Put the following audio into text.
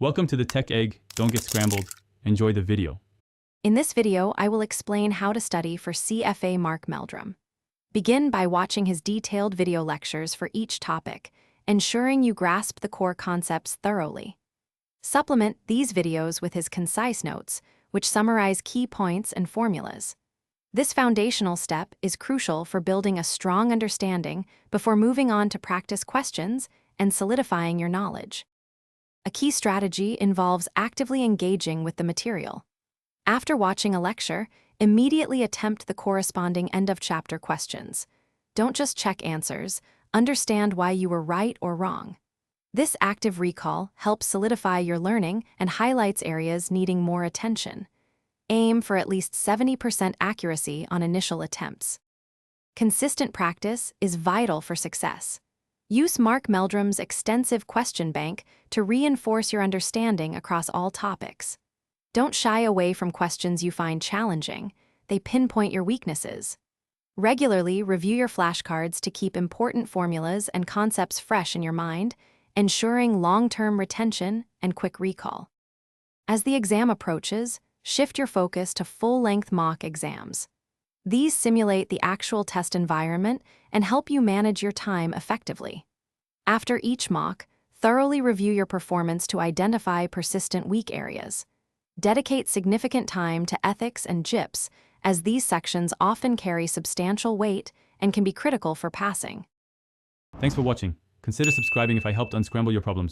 Welcome to the Tech Egg. Don't get scrambled. Enjoy the video. In this video, I will explain how to study for CFA Mark Meldrum. Begin by watching his detailed video lectures for each topic, ensuring you grasp the core concepts thoroughly. Supplement these videos with his concise notes, which summarize key points and formulas. This foundational step is crucial for building a strong understanding before moving on to practice questions and solidifying your knowledge. A key strategy involves actively engaging with the material. After watching a lecture, immediately attempt the corresponding end-of-chapter questions. Don't just check answers, understand why you were right or wrong. This active recall helps solidify your learning and highlights areas needing more attention. Aim for at least 70% accuracy on initial attempts. Consistent practice is vital for success. Use Mark Meldrum's extensive question bank to reinforce your understanding across all topics. Don't shy away from questions you find challenging. They pinpoint your weaknesses. Regularly review your flashcards to keep important formulas and concepts fresh in your mind, ensuring long-term retention and quick recall. As the exam approaches, shift your focus to full-length mock exams. These simulate the actual test environment and help you manage your time effectively. After each mock, thoroughly review your performance to identify persistent weak areas. Dedicate significant time to ethics and JIPs, as these sections often carry substantial weight and can be critical for passing. Thanks for watching. Consider subscribing if I helped unscramble your problems.